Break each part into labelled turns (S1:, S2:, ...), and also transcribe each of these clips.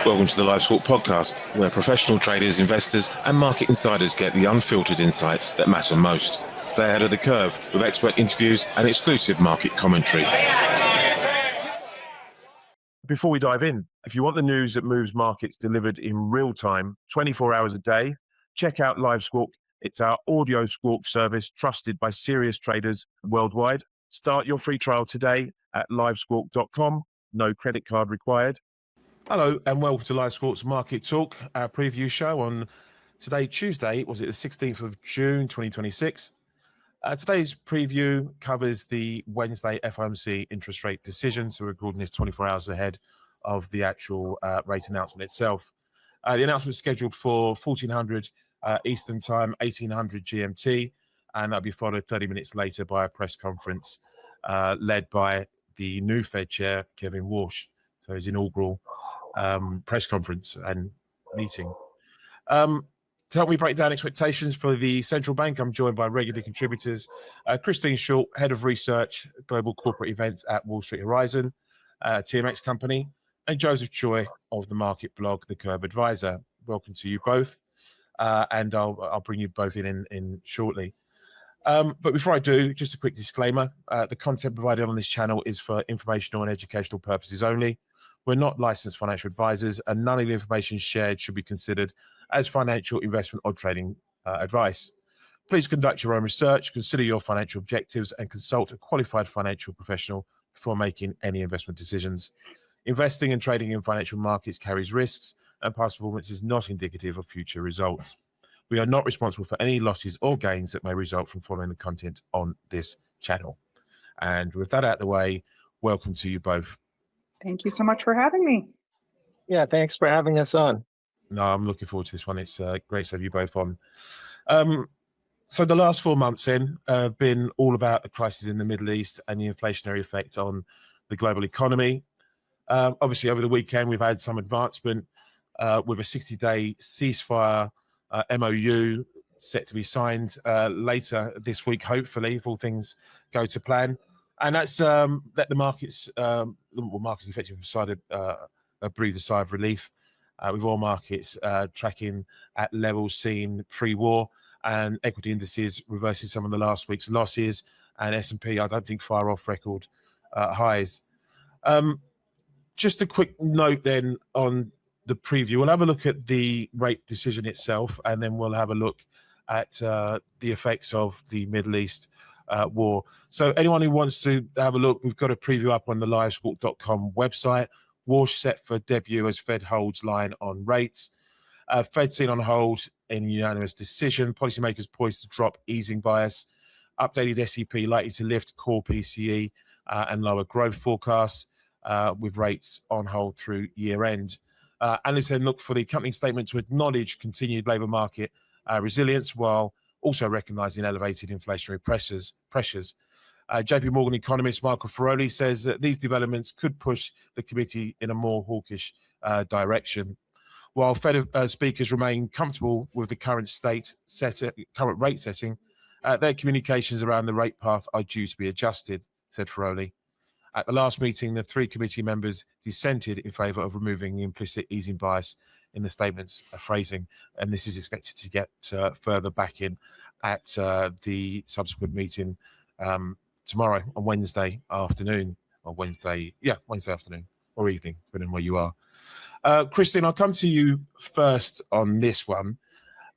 S1: Welcome to the Live Squawk podcast, where professional traders, investors, and market insiders get the unfiltered insights that matter most. Stay ahead of the curve with expert interviews and exclusive market commentary.
S2: Before we dive in, if you want the news that moves markets delivered in real time, 24 hours a day, check out Live Squawk. It's our audio squawk service trusted by serious traders worldwide. Start your free trial today at livesquawk.com. No credit card required. Hello and welcome to Live Squawk's Market Talk, our preview show on today, Tuesday, was it the 16th of June, 2026. Today's preview covers the Wednesday FOMC interest rate decision. So we're recording this 24 hours ahead of the actual rate announcement itself. The announcement is scheduled for 1400 Eastern Time, 1800 GMT, and that'll be followed 30 minutes later by a press conference led by the new Fed chair, Kevin Warsh. So his inaugural press conference and meeting. To help me break down expectations for the central bank, I'm joined by regular contributors, Christine Short, Head of Research, Global Corporate Events at Wall Street Horizon, TMX Company, and Joseph Choi of the market blog, The Curve Advisor. Welcome to you both, and I'll bring you both in shortly. But before I do, just a quick disclaimer. The content provided on this channel is for informational and educational purposes only. We're not licensed financial advisors, and none of the information shared should be considered as financial, investment, or trading advice. Please conduct your own research, consider your financial objectives, and consult a qualified financial professional before making any investment decisions. Investing and trading in financial markets carries risks, and past performance is not indicative of future results. We are not responsible for any losses or gains that may result from following the content on this channel. And with that out of the way, welcome to you both.
S3: Thank you so much for having me.
S4: Yeah, thanks for having us on.
S2: No, I'm looking forward to this one. It's great to have you both on. So the last 4 months have been all about the crisis in the Middle East and the inflationary effect on the global economy. Obviously, over the weekend, we've had some advancement with a 60-day ceasefire MOU set to be signed later this week, hopefully, if all things go to plan. And that's let the markets, markets effectively decided breathe a sigh of relief, with all markets tracking at levels seen pre-war, and equity indices reversing some of the last week's losses, and S&P, I don't think, far off record highs. Just a quick note then on the preview. We'll have a look at the rate decision itself, and then we'll have a look at the effects of the Middle East war. So anyone who wants to have a look, we've got a preview up on the livesquawk.com website. Warsh set for debut as Fed holds line on rates. Fed seen on hold in unanimous decision. Policymakers poised to drop easing bias. Updated SEP likely to lift core PCE and lower growth forecasts, with rates on hold through year end. Analysts then look for the accompanying statement to acknowledge continued labour market resilience, while also recognising elevated inflationary pressures. JP Morgan economist Michael Ferroli says that these developments could push the committee in a more hawkish direction. While Fed speakers remain comfortable with the current rate setting, their communications around the rate path are due to be adjusted, said Ferroli. At the last meeting, the three committee members dissented in favour of removing the implicit easing bias in the statement's phrasing, and this is expected to get further back in at the subsequent meeting tomorrow on Wednesday afternoon, Wednesday afternoon or evening, depending on where you are. Christine, I'll come to you first on this one.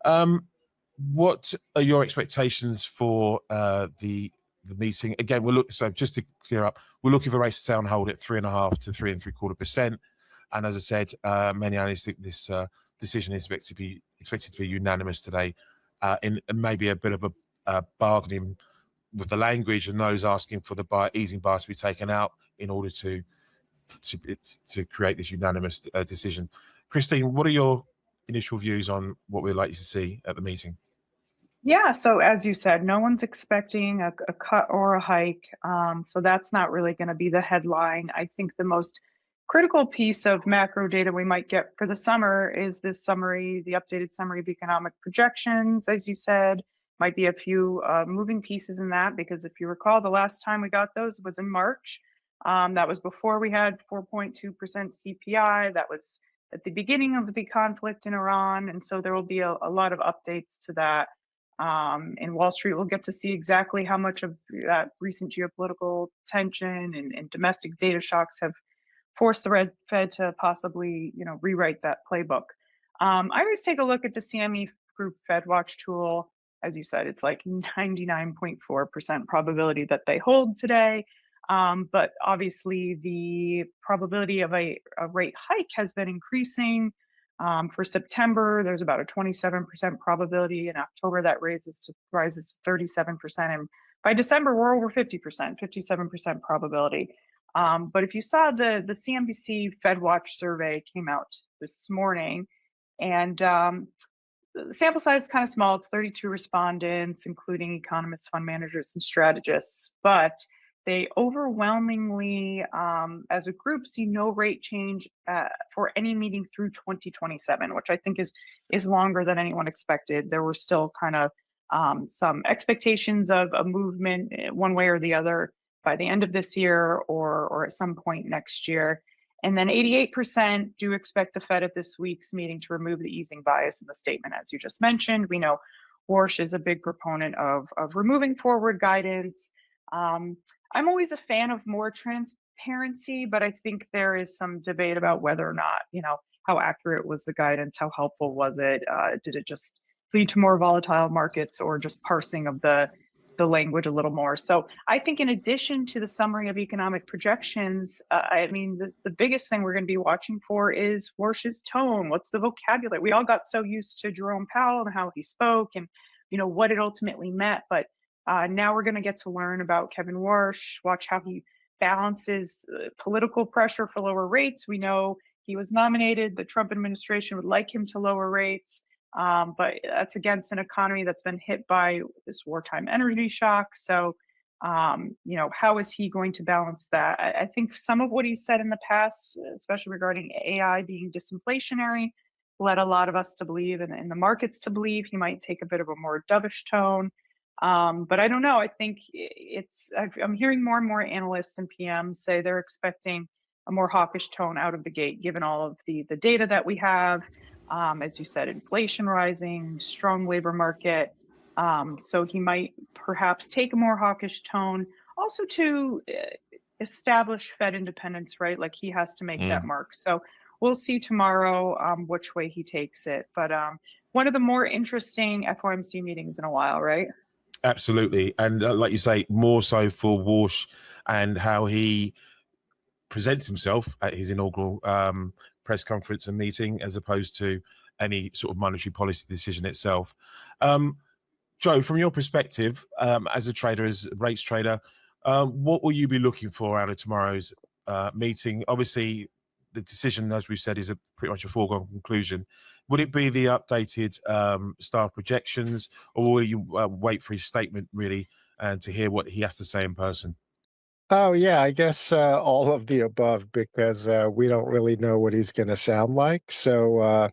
S2: What are your expectations for the meeting? Again, so just to clear up, we're looking for rates to stay on hold at 3.5% to 3.75%. And as I said, many analysts think this decision is expected to be unanimous today, in maybe a bit of a bargaining with the language, and those asking for the easing bias to be taken out in order to create this unanimous decision. Christine, what are your initial views on what we're likely to see at the meeting?
S3: Yeah, so as you said, no one's expecting a cut or a hike. So that's not really going to be the headline. I think the most critical piece of macro data we might get for the summer is this summary, the updated summary of economic projections, as you said. Might be a few moving pieces in that, because if you recall, the last time we got those was in March. That was before we had 4.2% CPI. That was at the beginning of the conflict in Iran, and so there will be a lot of updates to that. And Wall Street will get to see exactly how much of that recent geopolitical tension and domestic data shocks have forced the Fed to possibly, rewrite that playbook. I always take a look at the CME Group Fed Watch tool. As you said, it's like 99.4% probability that they hold today. But obviously, the probability of a rate hike has been increasing. For September, there's about a 27% probability. In October, that rises to 37%. And by December, we're over 50%, 57% probability. But if you saw the CNBC Fed Watch survey came out this morning, and the sample size is kind of small. It's 32 respondents, including economists, fund managers, and strategists. But they overwhelmingly, as a group, see no rate change for any meeting through 2027, which I think is longer than anyone expected. There were still kind of some expectations of a movement one way or the other by the end of this year or at some point next year. And then 88% do expect the Fed at this week's meeting to remove the easing bias in the statement, as you just mentioned. We know Warsh is a big proponent of removing forward guidance. I'm always a fan of more transparency, but I think there is some debate about whether or not, how accurate was the guidance, how helpful was it, did it just lead to more volatile markets or just parsing of the language a little more. So I think in addition to the summary of economic projections, the biggest thing we're going to be watching for is Warsh's tone. What's the vocabulary? We all got so used to Jerome Powell and how he spoke and, what it ultimately meant. But now we're going to get to learn about Kevin Warsh, watch how he balances political pressure for lower rates. We know he was nominated. The Trump administration would like him to lower rates. But that's against an economy that's been hit by this wartime energy shock. So, how is he going to balance that? I think some of what he's said in the past, especially regarding AI being disinflationary, led a lot of us to believe and the markets to believe he might take a bit of a more dovish tone. But I don't know. I think I'm hearing more and more analysts and PMs say they're expecting a more hawkish tone out of the gate, given all of the data that we have. As you said, inflation rising, strong labor market. So he might perhaps take a more hawkish tone also to establish Fed independence, right? Like he has to make that mark. So we'll see tomorrow which way he takes it. But one of the more interesting FOMC meetings in a while, right?
S2: Absolutely. And like you say, more so for Warsh and how he presents himself at his inaugural press conference and meeting, as opposed to any sort of monetary policy decision itself. Joe, from your perspective, as a trader, as a rates trader, what will you be looking for out of tomorrow's meeting? Obviously, the decision, as we've said, is pretty much a foregone conclusion. Would it be the updated staff projections, or will you wait for his statement, really, and to hear what he has to say in person?
S4: Oh, yeah, I guess all of the above, because we don't really know what he's going to sound like. So,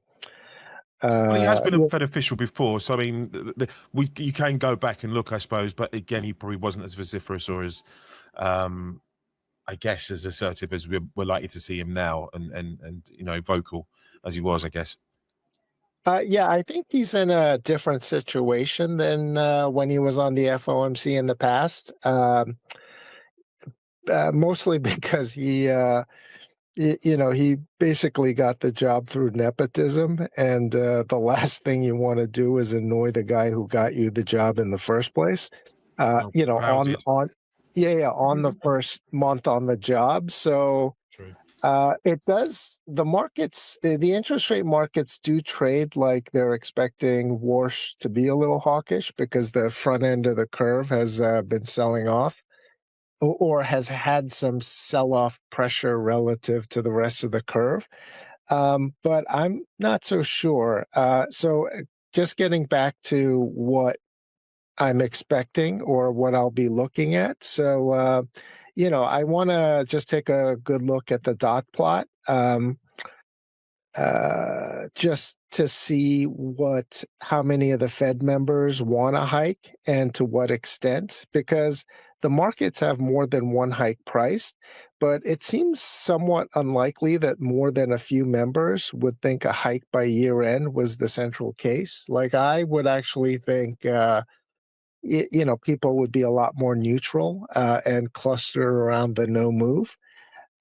S2: well, he has been a Fed official before, so I mean, you can go back and look, I suppose. But again, he probably wasn't as vociferous or as, I guess, as assertive as we're likely to see him now, and vocal as he was, I guess.
S4: Yeah, I think he's in a different situation than when he was on the FOMC in the past. Mostly because he basically got the job through nepotism, and the last thing you want to do is annoy the guy who got you the job in the first place. On the first month on the job. So
S2: True.
S4: it does. The markets, the interest rate markets do trade like they're expecting Warsh to be a little hawkish because the front end of the curve has been selling off, or has had some sell-off pressure relative to the rest of the curve. But I'm not so sure. So just getting back to what I'm expecting or what I'll be looking at. So, I want to just take a good look at the dot plot. Just to see how many of the Fed members want a hike and to what extent, because the markets have more than one hike priced, but it seems somewhat unlikely that more than a few members would think a hike by year end was the central case. Like, I would actually think, people would be a lot more neutral and cluster around the no move.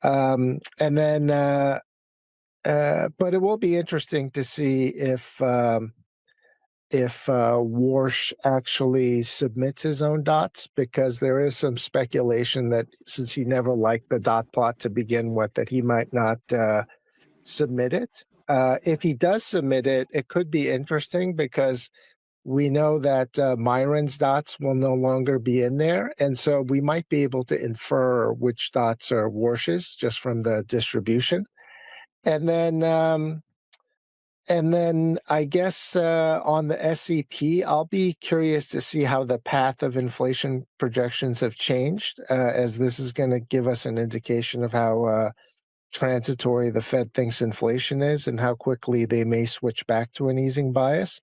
S4: And then, but it will be interesting to see if Warsh actually submits his own dots, because there is some speculation that since he never liked the dot plot to begin with, that he might not submit it. If he does submit it, it could be interesting because we know that Myron's dots will no longer be in there. And so we might be able to infer which dots are Warsh's just from the distribution. And then I guess on the SEP, I'll be curious to see how the path of inflation projections have changed, as this is going to give us an indication of how transitory the Fed thinks inflation is and how quickly they may switch back to an easing bias.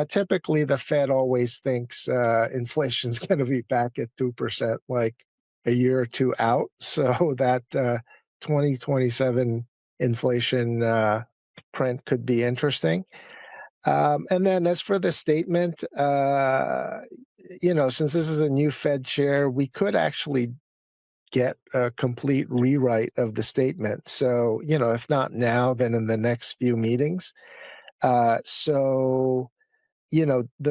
S4: Typically, the Fed always thinks inflation's going to be back at 2% like a year or two out. So that 2027 inflation print could be interesting. And then as for the statement, since this is a new Fed chair, we could actually get a complete rewrite of the statement. So, if not now, then in the next few meetings. The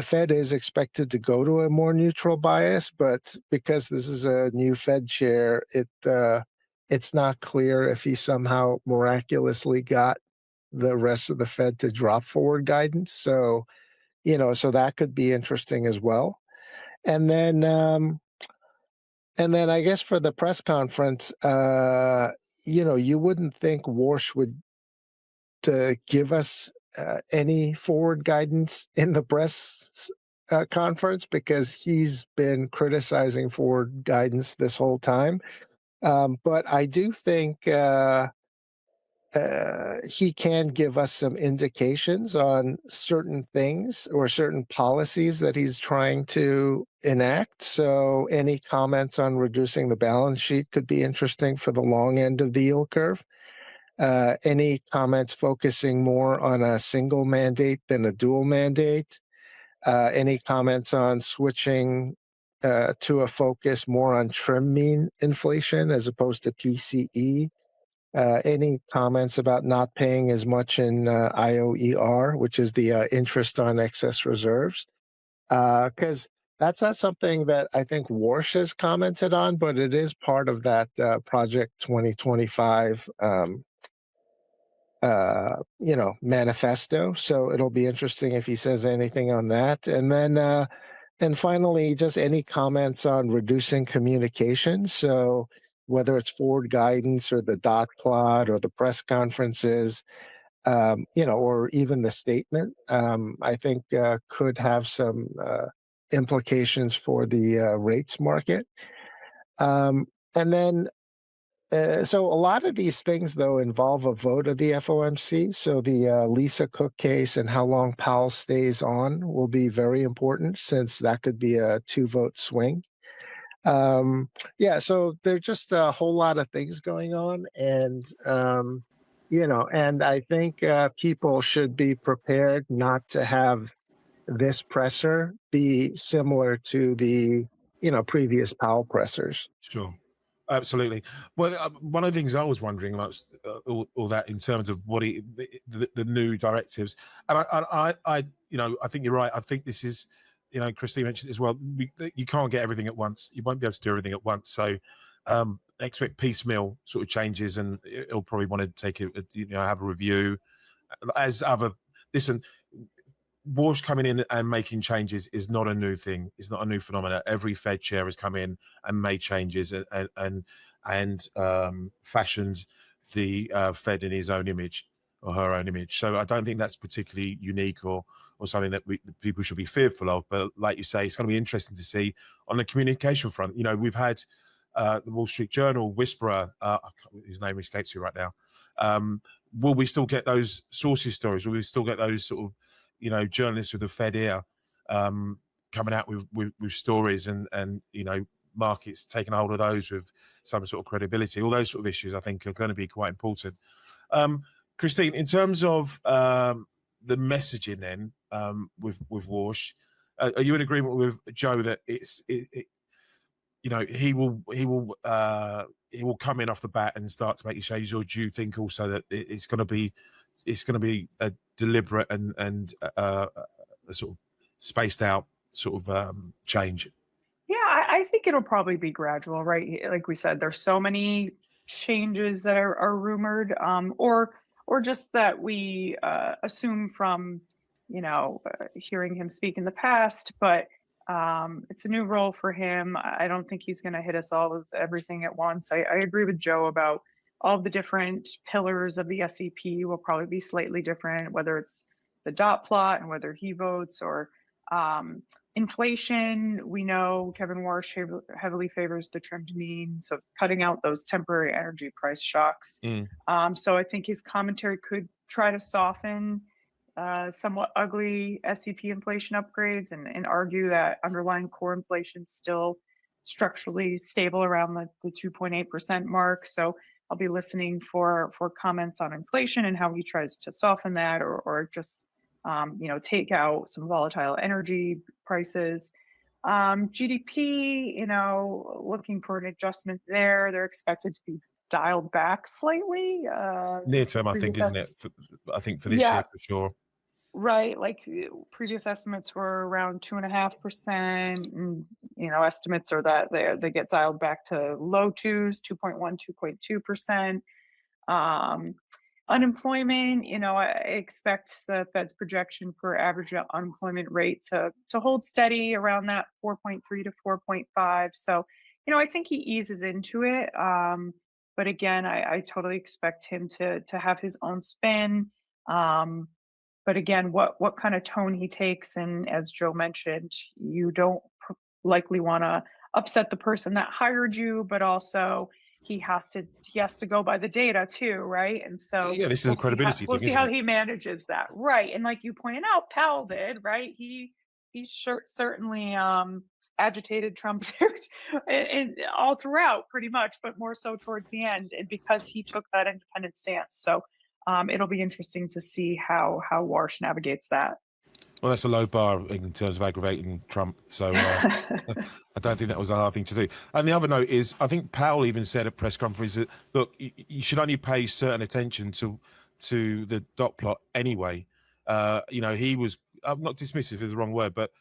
S4: Fed is expected to go to a more neutral bias, but because this is a new Fed chair, it's not clear if he somehow miraculously got the rest of the Fed to drop forward guidance. So, so that could be interesting as well. And then I guess for the press conference, you wouldn't think Warsh would give us any forward guidance in the press conference, because he's been criticizing forward guidance this whole time. But I do think he can give us some indications on certain things or certain policies that he's trying to enact. So any comments on reducing the balance sheet could be interesting for the long end of the yield curve. Any comments focusing more on a single mandate than a dual mandate? Any comments on switching to a focus more on trim mean inflation as opposed to PCE? Any comments about not paying as much in IOER, which is the interest on excess reserves? Because that's not something that I think Warsh has commented on, but it is part of that Project 2025 manifesto. So it'll be interesting if he says anything on that. And finally, just any comments on reducing communication. So whether it's forward guidance or the dot plot or the press conferences, or even the statement, I think could have some implications for the rates market. And then so a lot of these things, though, involve a vote of the FOMC. So the Lisa Cook case and how long Powell stays on will be very important, since that could be a 2-vote swing. So there are just a whole lot of things going on. And, and I think people should be prepared not to have this presser be similar to the, previous Powell pressers.
S2: Sure. Absolutely. Well, one of the things I was wondering about all that in terms of what the new directives, and I think you're right. I think this is, Christine mentioned as well. You can't get everything at once. You won't be able to do everything at once. So expect piecemeal sort of changes, and it'll probably want to take have a review. Listen. Warsh coming in and making changes is not a new thing. It's not a new phenomenon. Every Fed chair has come in and made changes and fashioned the Fed in his own image or her own image. So I don't think that's particularly unique or something that people should be fearful of. But like you say, it's going to be interesting to see on the communication front. We've had the Wall Street Journal whisperer, whose name escapes me right now. Will we still get those sources stories? Will we still get those sort of journalists with the Fed ear coming out with stories and markets taking a hold of those with some sort of credibility. All those sort of issues, I think, are going to be quite important. Christine, in terms of the messaging, then with Warsh, are you in agreement with Joe that he will come in off the bat and start to make these changes, or do you think also that it's going to be a deliberate and a sort of spaced out sort of change?
S3: Yeah, I think it'll probably be gradual, right? Like we said, there's so many changes that are rumored, or just that we assume from, hearing him speak in the past. But it's a new role for him. I don't think he's going to hit us all with everything at once. I agree with Joe about all the different pillars of the SEP will probably be slightly different, whether it's the dot plot and whether he votes or um, inflation. We know Kevin Warsh heavily favors the trimmed mean, so cutting out those temporary energy price shocks. So I think his commentary could try to soften somewhat ugly SEP inflation upgrades and argue that underlying core inflation is still structurally stable around the 2.8% mark. So I'll be listening for comments on inflation and how he tries to soften that, or just take out some volatile energy prices. GDP, looking for an adjustment there. They're expected to be dialed back slightly.
S2: Near term, I think, isn't it? I think for this year, for sure.
S3: Right. Like previous estimates were around 2.5%. And, estimates are that they get dialed back to low twos, 2.1, 2.2%. Unemployment, I expect the Fed's projection for average unemployment rate to hold steady around that 4.3 to 4.5. So, I think he eases into it. But again, I totally expect him to have his own spin. But again, what kind of tone he takes, and as Joe mentioned, you don't likely want to upset the person that hired you, but also he has to go by the data too, right? And so
S2: yeah, this is a credibility
S3: we'll
S2: thing.
S3: See how he manages that, right? And like you pointed out, Powell did, right? He certainly agitated Trump and all throughout, pretty much, but more so towards the end, and because he took that independent stance. So it'll be interesting to see how Warsh navigates that.
S2: Well, that's a low bar in terms of aggravating Trump. So I don't think that was a hard thing to do. And the other note is, I think Powell even said at press conference that, look, you should only pay certain attention to the dot plot anyway. He was, I'm not dismissive is the wrong word, but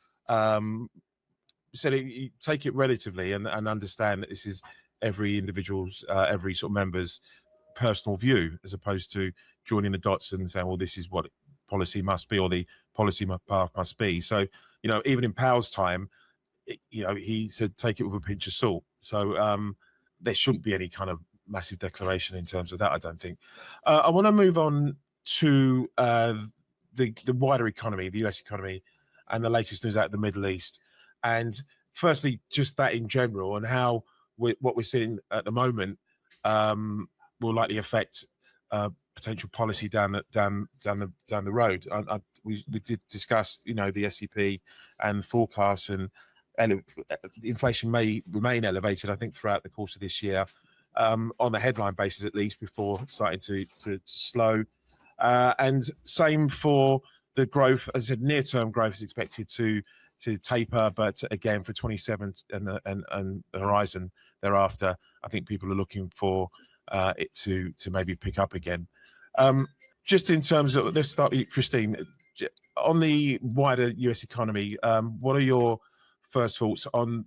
S2: said take it relatively and understand that this is every individual's, every sort of member's personal view, as opposed to joining the dots and saying, well, this is what policy must be, or the policy path must be. So, even in Powell's time, he said take it with a pinch of salt. So there shouldn't be any kind of massive declaration in terms of that, I don't think. I want to move on to the wider economy, the US economy, and the latest news out of the Middle East. And firstly, just that in general, and how what we're seeing at the moment will likely affect potential policy down the road. We did discuss, the SEP and the forecasts, and inflation may remain elevated, I think, throughout the course of this year, on the headline basis at least, before starting to slow. And same for the growth. As I said, near-term growth is expected to taper, but again for 27 and the horizon thereafter, I think people are looking for it to maybe pick up again. Just in terms of, let's start with Christine, on the wider US economy. What are your first thoughts on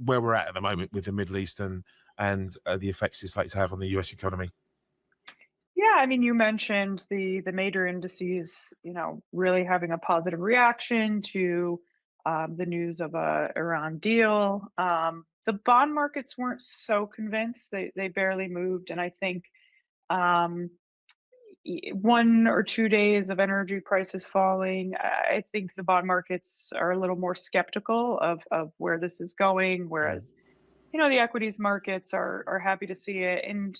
S2: where we're at the moment with the Middle East and the effects it's likely to have on the US economy?
S3: Yeah, I mean, you mentioned the major indices, really having a positive reaction to the news of a Iran deal. The bond markets weren't so convinced; they barely moved, and I think 1 or 2 days of energy prices falling, I think the bond markets are a little more skeptical of where this is going, whereas the equities markets are happy to see it, and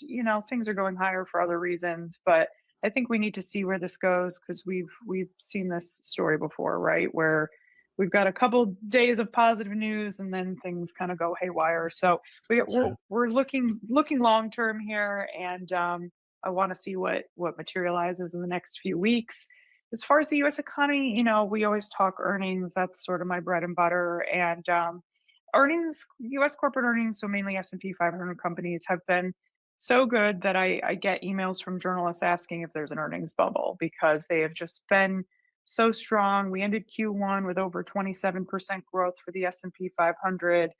S3: things are going higher for other reasons. But I think we need to see where this goes, because we've seen this story before, right? Where we've got a couple days of positive news, and then things kind of go haywire. So we're looking long term here, and I want to see what materializes in the next few weeks. As far as the U.S. economy, we always talk earnings. That's sort of my bread and butter. And earnings, U.S. corporate earnings, so mainly S&P 500 companies, have been so good that I get emails from journalists asking if there's an earnings bubble, because they have just been so strong. We ended Q1 with over 27% growth for the S&P 500.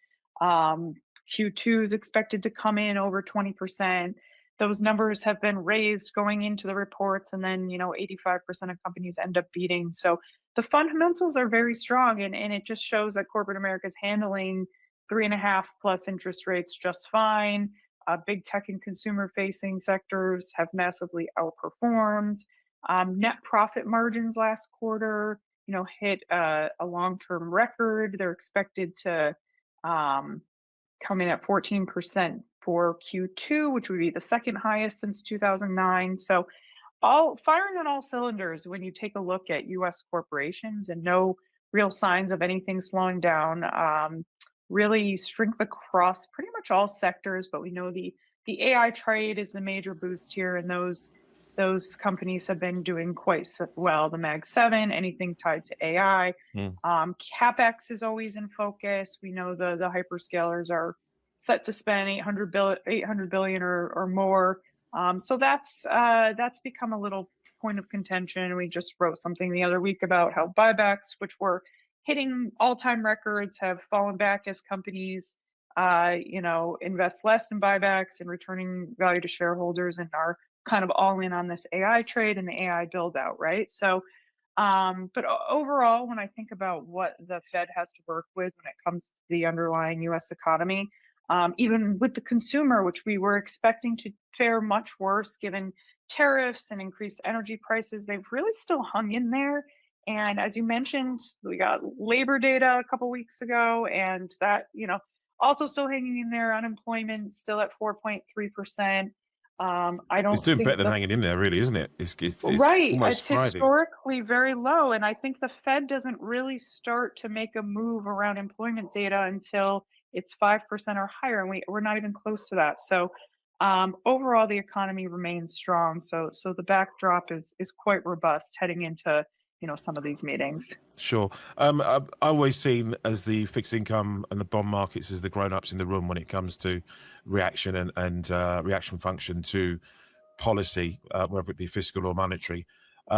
S3: Q2 is expected to come in over 20%. Those numbers have been raised going into the reports, and then 85% of companies end up beating. So the fundamentals are very strong, and it just shows that corporate America is handling 3.5 plus interest rates just fine. Big tech and consumer facing sectors have massively outperformed. Net profit margins last quarter, hit a long-term record. They're expected to come in at 14% for Q2, which would be the second highest since 2009. So all firing on all cylinders when you take a look at U.S. corporations, and no real signs of anything slowing down. Really strength across pretty much all sectors, but we know the AI trade is the major boost here, and those companies have been doing quite well. The Mag 7, anything tied to AI. CapEx is always in focus. We know the hyperscalers are set to spend 800 billion or more. So that's become a little point of contention. We just wrote something the other week about how buybacks, which were hitting all-time records, have fallen back as companies invest less in buybacks and returning value to shareholders, and are kind of all in on this AI trade and the AI build out, right? So but overall, when I think about what the Fed has to work with when it comes to the underlying US economy, even with the consumer, which we were expecting to fare much worse given tariffs and increased energy prices, they've really still hung in there. And as you mentioned, we got labor data a couple weeks ago, and that, also still hanging in there. Unemployment still at 4.3%. I don't.
S2: It's doing
S3: think
S2: better than hanging in there, really, isn't it? It's
S3: right.
S2: almost
S3: It's
S2: thriving.
S3: historically very low, and I think the Fed doesn't really start to make a move around employment data until it's 5% or higher, and we're not even close to that. So overall, the economy remains strong. So the backdrop is quite robust heading into some of these meetings.
S2: Sure. I've always seen as the fixed income and the bond markets as the grown-ups in the room when it comes to reaction and reaction function to policy, whether it be fiscal or monetary. We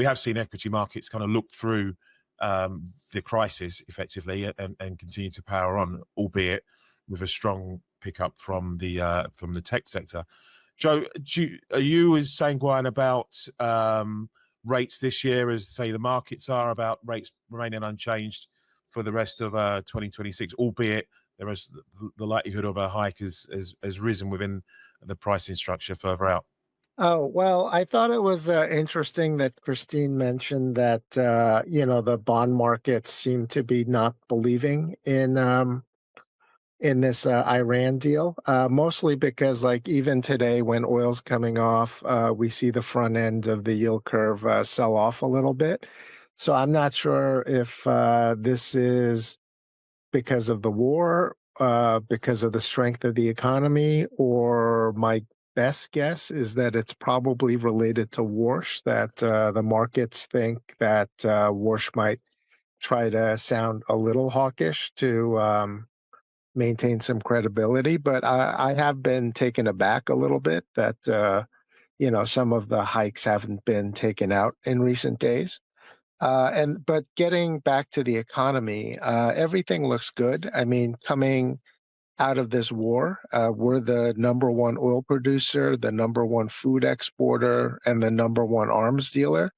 S2: have seen equity markets kind of look through the crisis effectively and continue to power on, albeit with a strong pickup from the tech sector. Joe, are you as sanguine about rates this year as, say, the markets are, about rates remaining unchanged for the rest of 2026, albeit there is the likelihood of a hike has risen within the pricing structure further out?
S4: Oh, well, I thought it was interesting that Christine mentioned that, the bond markets seem to be not believing in this Iran deal, mostly because, like, even today when oil's coming off, we see the front end of the yield curve sell off a little bit. So I'm not sure if this is because of the war, because of the strength of the economy, or my best guess is that it's probably related to Warsh, that the markets think that Warsh might try to sound a little hawkish to maintain some credibility. But I have been taken aback a little bit that some of the hikes haven't been taken out in recent days. But getting back to the economy, everything looks good. I mean, coming out of this war, we're the number one oil producer, the number one food exporter, and the number one arms dealer.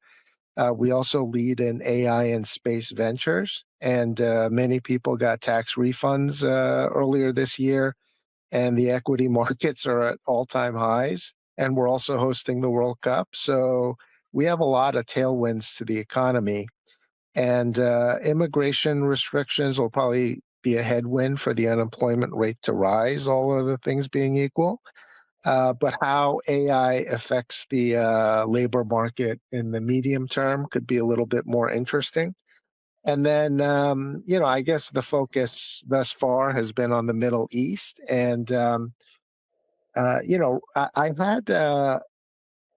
S4: We also lead in AI and space ventures, and many people got tax refunds earlier this year, and the equity markets are at all-time highs, and we're also hosting the World Cup. So we have a lot of tailwinds to the economy, and immigration restrictions will probably be a headwind for the unemployment rate to rise, all other things being equal. but how AI affects the labor market in the medium term could be a little bit more interesting. And then, I guess the focus thus far has been on the Middle East, and I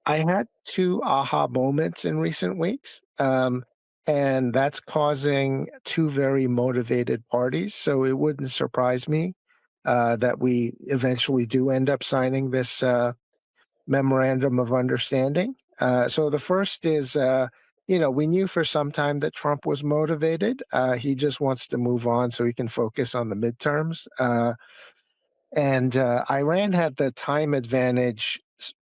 S4: had two aha moments in recent weeks, and that's causing two very motivated parties. So it wouldn't surprise me that we eventually do end up signing this memorandum of understanding. So the first is, we knew for some time that Trump was motivated. He just wants to move on so he can focus on the midterms. And Iran had the time advantage,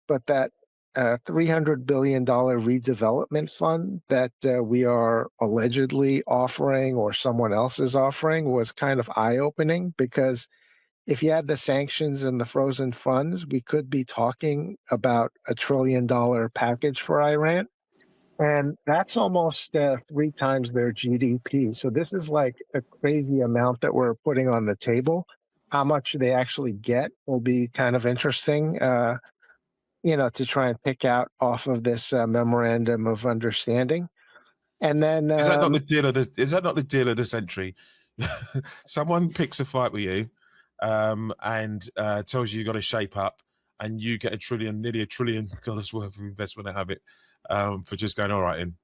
S4: but that $300 billion redevelopment fund that we are allegedly offering or someone else is offering was kind of eye opening, because if you had the sanctions and the frozen funds, we could be talking about $1 trillion package for Iran. And that's almost three times their GDP. So this is like a crazy amount that we're putting on the table. How much they actually get will be kind of interesting, to try and pick out off of this memorandum of understanding. And then
S2: Is that not the deal of the century? Someone picks a fight with you, and tells you got to shape up, and you get nearly $1 trillion worth of investment out of it, for just going all right in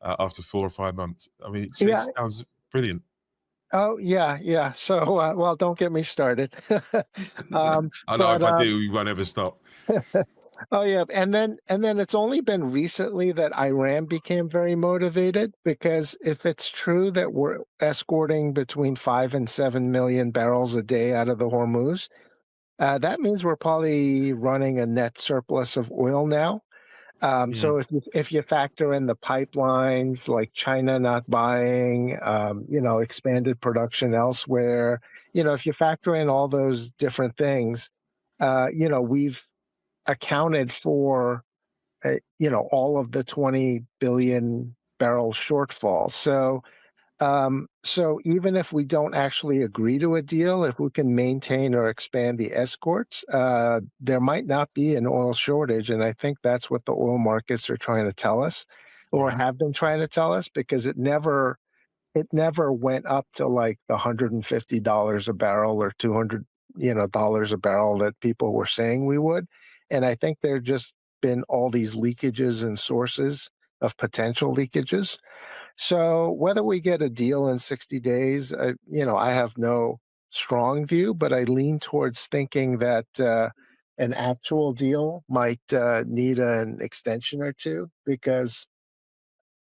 S2: after 4 or 5 months. I mean, it sounds brilliant.
S4: Oh yeah, yeah. So well, don't get me started.
S2: I know if I do, we won't ever stop.
S4: Oh yeah, and then it's only been recently that Iran became very motivated, because if it's true that we're escorting between 5 and 7 million barrels a day out of the Hormuz, that means we're probably running a net surplus of oil now. So if you factor in the pipelines, like China not buying, expanded production elsewhere, if you factor in all those different things, we've accounted for, all of the 20 billion barrel shortfall. So even if we don't actually agree to a deal, if we can maintain or expand the escorts, there might not be an oil shortage. And I think that's what the oil markets are trying to tell us, or have been trying to tell us, because it never went up to like the $150 a barrel or 200 dollars a barrel that people were saying we would. And I think there just been all these leakages and sources of potential leakages. So whether we get a deal in 60 days, I have no strong view, but I lean towards thinking that an actual deal might need an extension or two, because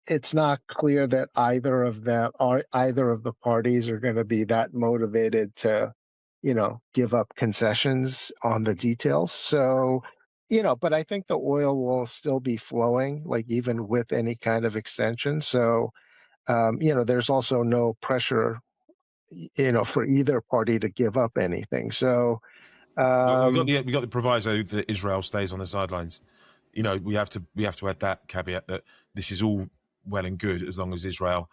S4: it's not clear that either of the parties are going to be that motivated to, give up concessions on the details. So, but I think the oil will still be flowing, like even with any kind of extension. So, there's also no pressure, for either party to give up anything. So,
S2: Well, we got the proviso that Israel stays on the sidelines. We have to add that caveat that this is all well and good as long as Israel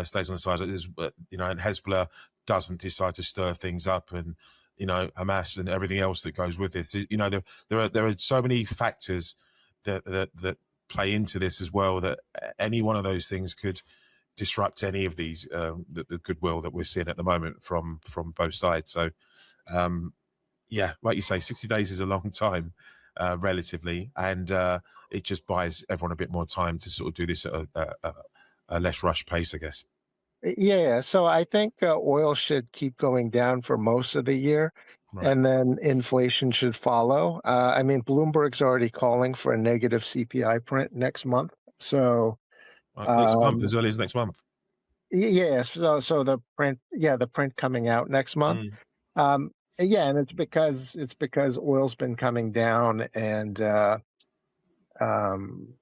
S2: stays on the sidelines. And Hezbollah doesn't decide to stir things up, and Hamas and everything else that goes with it. There are so many factors that play into this as well, that any one of those things could disrupt any of these the goodwill that we're seeing at the moment from both sides. So. Yeah, like you say, 60 days is a long time, relatively, and it just buys everyone a bit more time to sort of do this at a less rush pace, I guess.
S4: Yeah. So I think oil should keep going down for most of the year,
S2: Right.
S4: and then inflation should follow. I mean, Bloomberg's already calling for a negative CPI print next month. So
S2: Next month, as early as next month.
S4: yeah, so the print coming out next month. Yeah, and it's because oil's been coming down, and um,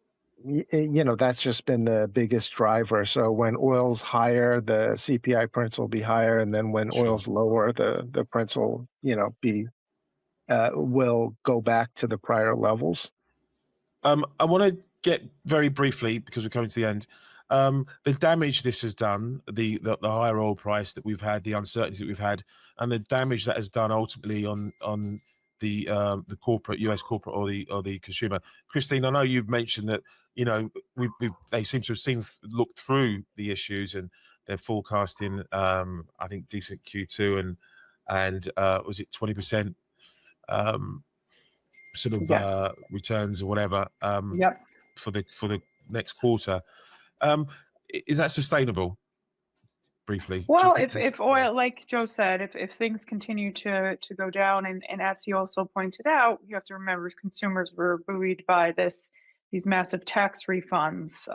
S4: that's just been the biggest driver. So when oil's higher, the CPI prints will be higher, and then when
S2: Sure.
S4: oil's lower, the prints will will go back to the prior levels.
S2: I want to get very briefly, because we're coming to the end, the damage this has done, the higher oil price that we've had, the uncertainty that we've had, and the damage that has done ultimately on the corporate US corporate or the consumer. Christine, I know you've mentioned that they seem to have looked through the issues and they're forecasting I think decent Q2 and was it 20% sort of returns or whatever for the next quarter. Is that sustainable? Briefly.
S3: Well, if oil, like Joe said, if things continue to go down, and as he also pointed out, you have to remember consumers were buoyed by these massive tax refunds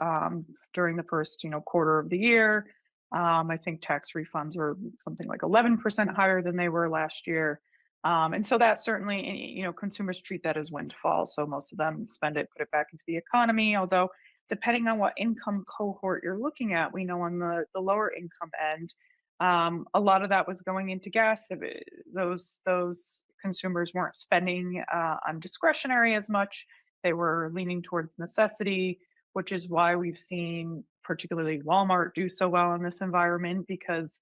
S3: during the first quarter of the year. I think tax refunds were something like 11% higher than they were last year. And so that certainly, consumers treat that as windfall. So most of them spend it, put it back into the economy, although depending on what income cohort you're looking at, we know on the lower income end, a lot of that was going into gas. Those consumers weren't spending on discretionary as much. They were leaning towards necessity, which is why we've seen particularly Walmart do so well in this environment, because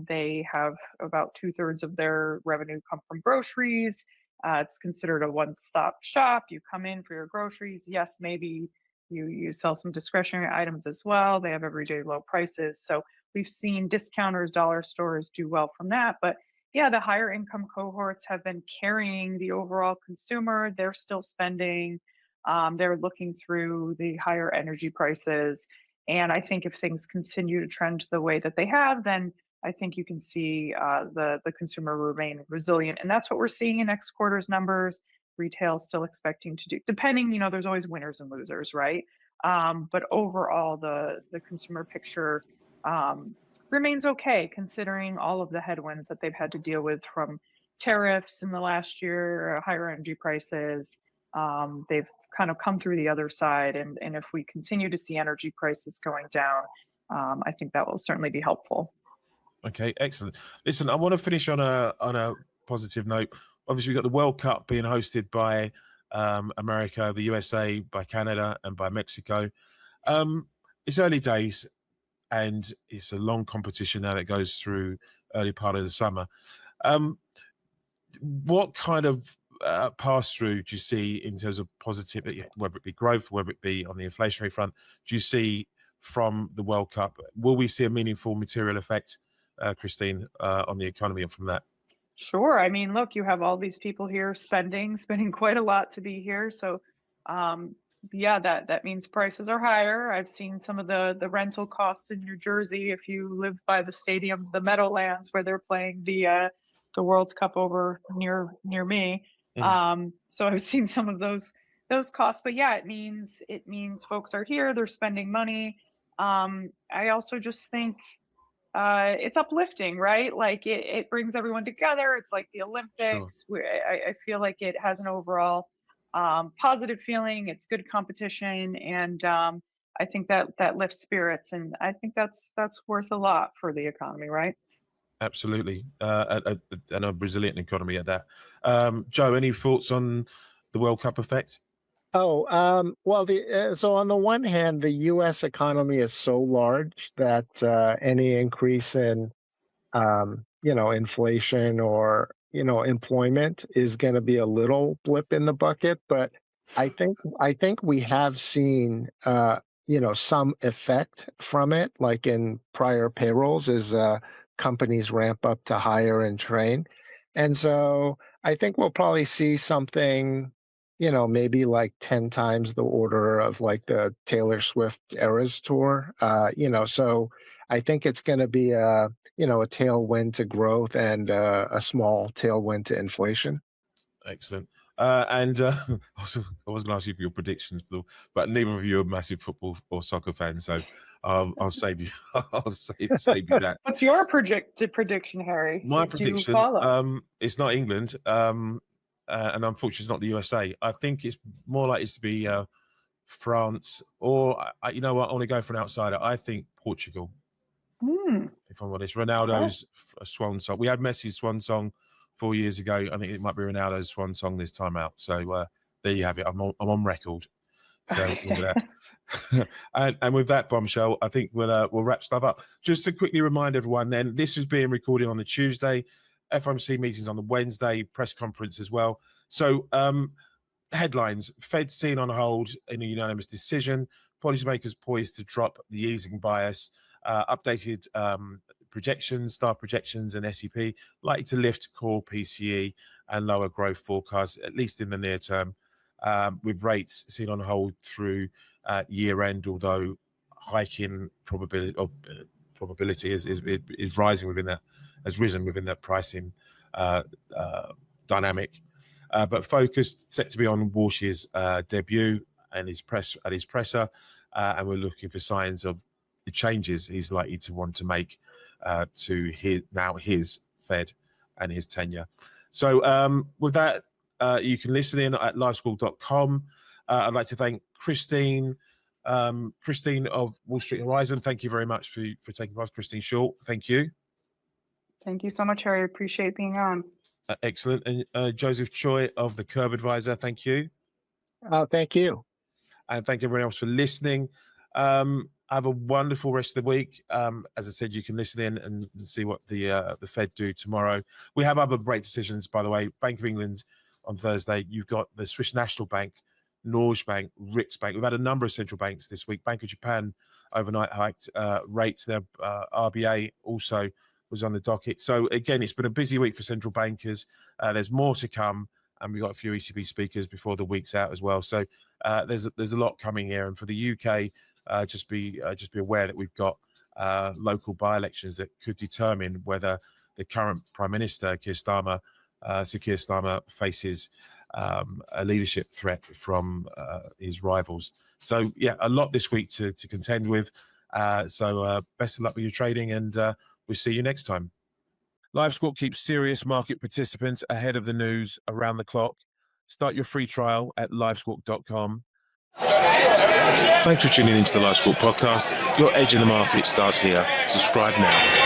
S3: they have about 2/3 of their revenue come from groceries. It's considered a one-stop shop. You come in for your groceries. Yes, maybe you sell some discretionary items as well. They have everyday low prices. So we've seen discounters, dollar stores do well from that. But yeah, the higher income cohorts have been carrying the overall consumer. They're still spending. They're looking through the higher energy prices. And I think if things continue to trend the way that they have, then I think you can see the consumer remain resilient. And that's what we're seeing in next quarter's numbers. Retail still expecting to do, depending, there's always winners and losers, right? But overall, the consumer picture remains okay, considering all of the headwinds that they've had to deal with, from tariffs in the last year, higher energy prices. They've kind of come through the other side. And if we continue to see energy prices going down, I think that will certainly be helpful.
S2: Okay, excellent. Listen, I want to finish on a positive note. Obviously, we've got the World Cup being hosted by America, the USA, by Canada, and by Mexico. It's early days, and it's a long competition now that goes through early part of the summer. What kind of pass-through do you see in terms of positivity, whether it be growth, whether it be on the inflationary front, do you see from the World Cup? Will we see a meaningful material effect, Christine, on the economy and from that?
S3: Sure. I mean, look, you have all these people here spending quite a lot to be here. So, yeah, that means prices are higher. I've seen some of the rental costs in New Jersey. If you live by the stadium, the Meadowlands, where they're playing the World Cup over near me. So I've seen some of those costs. But yeah, it means folks are here. They're spending money. I also just think it's uplifting, right? Like it brings everyone together. It's like the Olympics.
S2: Sure.
S3: I feel like it has an overall positive feeling. It's good competition, and I think that lifts spirits, and I think that's worth a lot for the economy, right?
S2: Absolutely, and a resilient economy at that. Joe, any thoughts on the World Cup effect?
S4: Oh, well, so on the one hand, the U.S. economy is so large that any increase in, inflation or, employment is going to be a little blip in the bucket. But I think we have seen, some effect from it, like in prior payrolls, as companies ramp up to hire and train. And so I think we'll probably see something, maybe like 10 times the order of like the Taylor Swift Eras tour. So I think it's going to be a tailwind to growth and a small tailwind to inflation.
S2: Excellent. And also, I was going to ask you for your predictions, but neither of you are massive football or soccer fans, so I'll save you. I'll save you that.
S3: What's your prediction, Harry?
S2: My
S3: since you
S2: prediction,
S3: follow?
S2: it's not England, and unfortunately, it's not the USA. I think it's more likely to be France, or you know what? I want to go for an outsider. I think Portugal. If I'm honest, Ronaldo's swan song. We had Messi's swan song 4 years ago. I think it might be Ronaldo's swan song this time out. So there you have it. I'm on record. So look at that. and with that bombshell, I think we'll wrap stuff up. Just to quickly remind everyone, then this is being recorded on the Tuesday. FOMC meetings on the Wednesday, press conference as well. So headlines: Fed seen on hold in a unanimous decision. Policymakers poised to drop the easing bias. Updated projections, staff projections, and SEP likely to lift core PCE and lower growth forecasts, at least in the near term, with rates seen on hold through year end, although hiking probability is rising within that, has risen within that pricing dynamic. But focused set to be on Warsh's debut and his presser, and we're looking for signs of the changes he's likely to want to make to his Fed and his tenure. So with that, you can listen in at liveschool.com. I'd like to thank Christine of Wall Street Horizon. Thank you very much for taking part. Christine Short, thank you.
S3: Thank you so much, Harry. I appreciate being on.
S2: Excellent. And Joseph Choi of the Curve Advisor, thank you.
S4: Thank you.
S2: And thank everyone else for listening. Have a wonderful rest of the week. As I said, you can listen in and see what the Fed do tomorrow. We have other great decisions, by the way. Bank of England on Thursday. You've got the Swiss National Bank, Norge Bank, Riksbank. We've had a number of central banks this week. Bank of Japan overnight hiked rates. Their RBA also was on the docket. So again, it's been a busy week for central bankers. There's more to come, and we've got a few ECB speakers before the week's out as well. So there's a lot coming here. And for the UK, just be aware that we've got local by-elections that could determine whether the current Prime Minister, Keir Starmer, faces a leadership threat from his rivals. So yeah, a lot this week to contend with. So best of luck with your trading, and we'll see you next time. LiveSquawk keeps serious market participants ahead of the news around the clock. Start your free trial at livesquawk.com.
S1: Thanks for tuning into the LiveSquawk podcast. Your edge in the market starts here. Subscribe now.